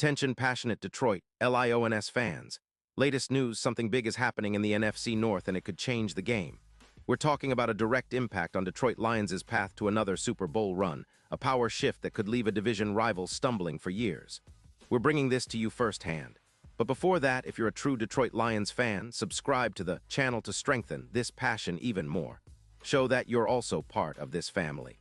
Attention passionate Detroit, Lions fans. Latest news, something big is happening in the NFC North and it could change the game. We're talking about a direct impact on Detroit Lions' path to another Super Bowl run, a power shift that could leave a division rival stumbling for years. We're bringing this to you firsthand. But before that, if you're a true Detroit Lions fan, subscribe to the channel to strengthen this passion even more. Show that you're also part of this family.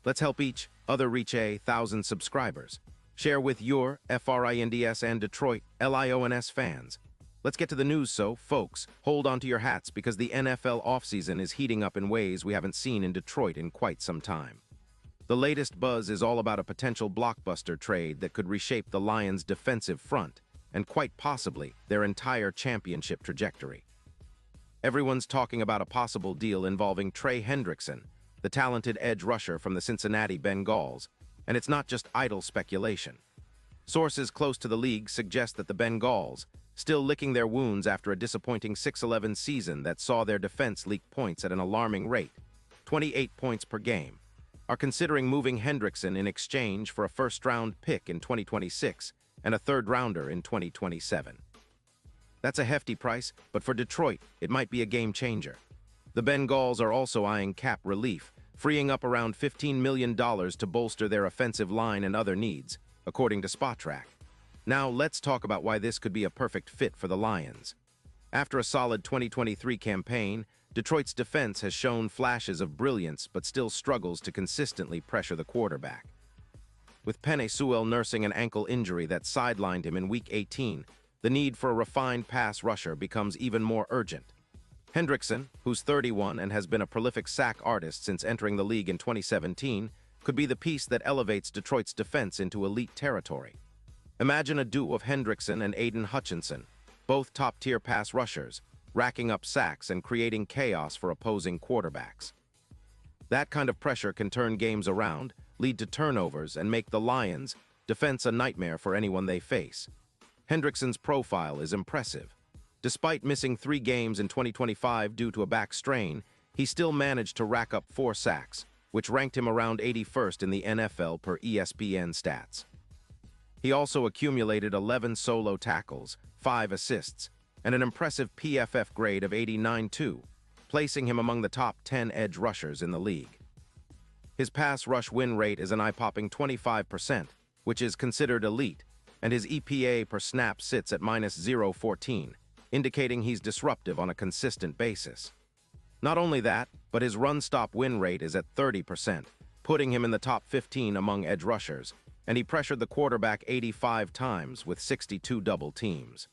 Let's help each other reach 1,000 subscribers. Share with your FRINDS and Detroit Lions fans. Let's get to the news, so, folks, hold on to your hats because the NFL offseason is heating up in ways we haven't seen in Detroit in quite some time. The latest buzz is all about a potential blockbuster trade that could reshape the Lions' defensive front and quite possibly their entire championship trajectory. Everyone's talking about a possible deal involving Trey Hendrickson, the talented edge rusher from the Cincinnati Bengals, and it's not just idle speculation. Sources close to the league suggest that the Bengals, still licking their wounds after a disappointing 6-11 season that saw their defense leak points at an alarming rate, 28 points per game, are considering moving Hendrickson in exchange for a first-round pick in 2026 and a third-rounder in 2027. That's a hefty price, but for Detroit, it might be a game-changer. The Bengals are also eyeing cap relief, freeing up around $15 million to bolster their offensive line and other needs, according to Spotrac. Now, let's talk about why this could be a perfect fit for the Lions. After a solid 2023 campaign, Detroit's defense has shown flashes of brilliance but still struggles to consistently pressure the quarterback. With Penei Sewell nursing an ankle injury that sidelined him in Week 18, the need for a refined pass rusher becomes even more urgent. Hendrickson, who's 31 and has been a prolific sack artist since entering the league in 2017, could be the piece that elevates Detroit's defense into elite territory. Imagine a duo of Hendrickson and Aiden Hutchinson, both top-tier pass rushers, racking up sacks and creating chaos for opposing quarterbacks. That kind of pressure can turn games around, lead to turnovers, and make the Lions' defense a nightmare for anyone they face. Hendrickson's profile is impressive. Despite missing 3 games in 2025 due to a back strain, he still managed to rack up 4 sacks, which ranked him around 81st in the NFL per ESPN stats. He also accumulated 11 solo tackles, 5 assists, and an impressive PFF grade of 89.2, placing him among the top 10 edge rushers in the league. His pass rush win rate is an eye-popping 25%, which is considered elite, and his EPA per snap sits at -0.14, indicating he's disruptive on a consistent basis. Not only that, but his run-stop win rate is at 30%, putting him in the top 15 among edge rushers, and he pressured the quarterback 85 times with 62 double teams.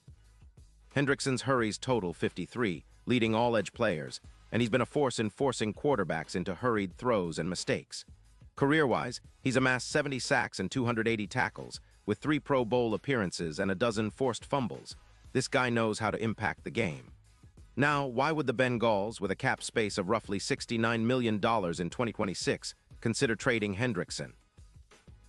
Hendrickson's hurries total 53, leading all edge players, and he's been a force in forcing quarterbacks into hurried throws and mistakes. Career-wise, he's amassed 70 sacks and 280 tackles, with 3 Pro Bowl appearances and a dozen forced fumbles. This guy knows how to impact the game. Now, why would the Bengals, with a cap space of roughly $69 million in 2026, consider trading Hendrickson?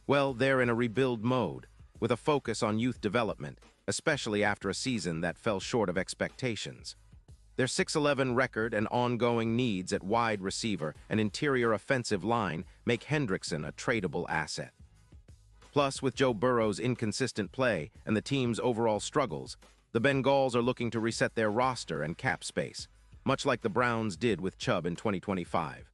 Well, they're in a rebuild mode, with a focus on youth development, especially after a season that fell short of expectations. Their 6-11 record and ongoing needs at wide receiver and interior offensive line make Hendrickson a tradable asset. Plus, with Joe Burrow's inconsistent play and the team's overall struggles, the Bengals are looking to reset their roster and cap space, much like the Browns did with Chubb in 2025.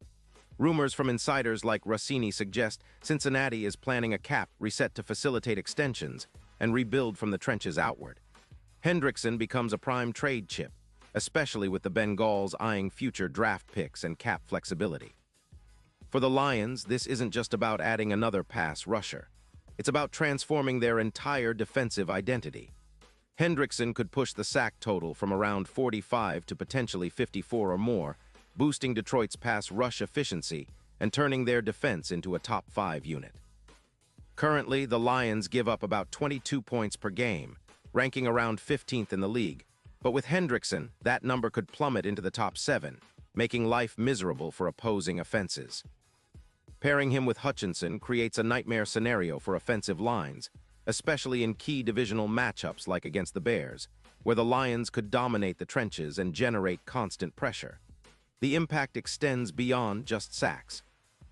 Rumors from insiders like Rossini suggest Cincinnati is planning a cap reset to facilitate extensions and rebuild from the trenches outward. Hendrickson becomes a prime trade chip, especially with the Bengals eyeing future draft picks and cap flexibility. For the Lions, this isn't just about adding another pass rusher. It's about transforming their entire defensive identity. Hendrickson could push the sack total from around 45 to potentially 54 or more, boosting Detroit's pass rush efficiency and turning their defense into a top 5 unit. Currently, the Lions give up about 22 points per game, ranking around 15th in the league, but with Hendrickson, that number could plummet into the top 7, making life miserable for opposing offenses. Pairing him with Hutchinson creates a nightmare scenario for offensive lines, especially in key divisional matchups like against the Bears, where the Lions could dominate the trenches and generate constant pressure. The impact extends beyond just sacks.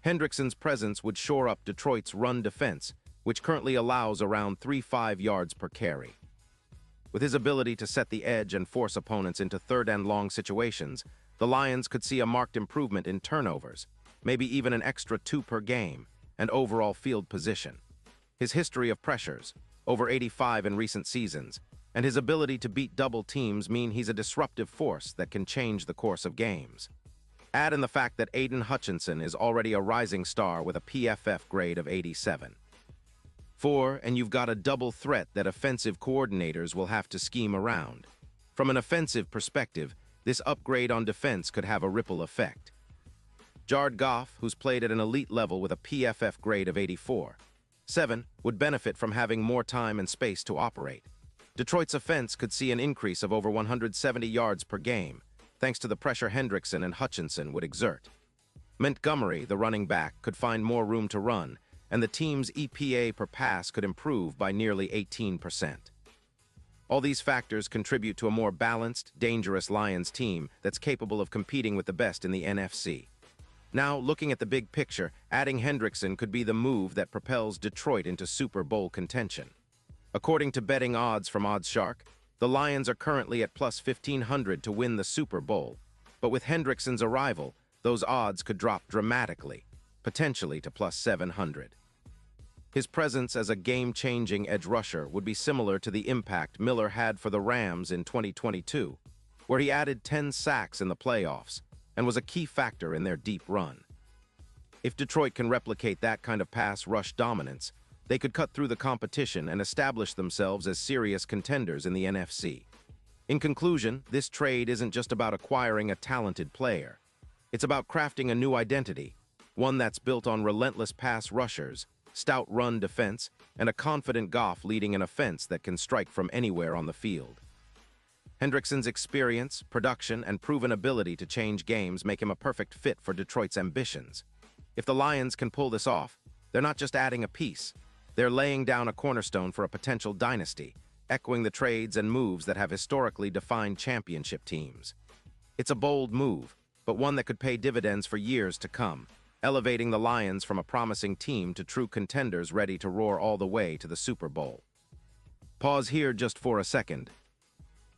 Hendrickson's presence would shore up Detroit's run defense, which currently allows around 3.5 yards per carry. With his ability to set the edge and force opponents into third and long situations, the Lions could see a marked improvement in turnovers, maybe even an extra 2 per game, and overall field position. His history of pressures, over 85 in recent seasons, and his ability to beat double teams mean he's a disruptive force that can change the course of games. Add in the fact that Aiden Hutchinson is already a rising star with a PFF grade of 87. 4, and you've got a double threat that offensive coordinators will have to scheme around. From an offensive perspective, this upgrade on defense could have a ripple effect. Jared Goff, who's played at an elite level with a PFF grade of 84. 7, would benefit from having more time and space to operate. Detroit's offense could see an increase of over 170 yards per game, thanks to the pressure Hendrickson and Hutchinson would exert. Montgomery, the running back, could find more room to run, and the team's EPA per pass could improve by nearly 18%. All these factors contribute to a more balanced, dangerous Lions team that's capable of competing with the best in the NFC. Now, looking at the big picture, adding Hendrickson could be the move that propels Detroit into Super Bowl contention. According to betting odds from OddsShark, the Lions are currently at plus 1,500 to win the Super Bowl, but with Hendrickson's arrival, those odds could drop dramatically, potentially to plus 700. His presence as a game-changing edge rusher would be similar to the impact Miller had for the Rams in 2022, where he added 10 sacks in the playoffs and was a key factor in their deep run. If Detroit can replicate that kind of pass rush dominance, they could cut through the competition and establish themselves as serious contenders in the NFC. In conclusion, this trade isn't just about acquiring a talented player. It's about crafting a new identity, one that's built on relentless pass rushers, stout run defense, and a confident Goff leading an offense that can strike from anywhere on the field. Hendrickson's experience, production, and proven ability to change games make him a perfect fit for Detroit's ambitions. If the Lions can pull this off, they're not just adding a piece. They're laying down a cornerstone for a potential dynasty, echoing the trades and moves that have historically defined championship teams. It's a bold move, but one that could pay dividends for years to come, elevating the Lions from a promising team to true contenders ready to roar all the way to the Super Bowl. Pause here just for a second.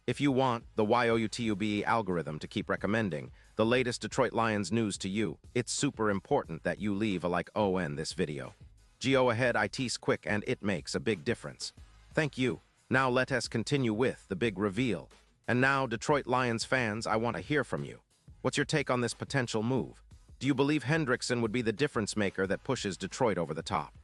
If you want the YouTube algorithm to keep recommending the latest Detroit Lions news to you, it's super important that you leave a like on this video. Go ahead, it's quick and it makes a big difference. Thank you. Now let us continue with the big reveal. And now, Detroit Lions fans, I want to hear from you. What's your take on this potential move? Do you believe Hendrickson would be the difference maker that pushes Detroit over the top?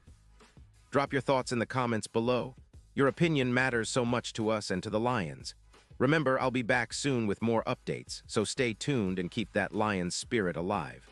Drop your thoughts in the comments below. Your opinion matters so much to us and to the Lions. Remember, I'll be back soon with more updates, so stay tuned and keep that Lions spirit alive.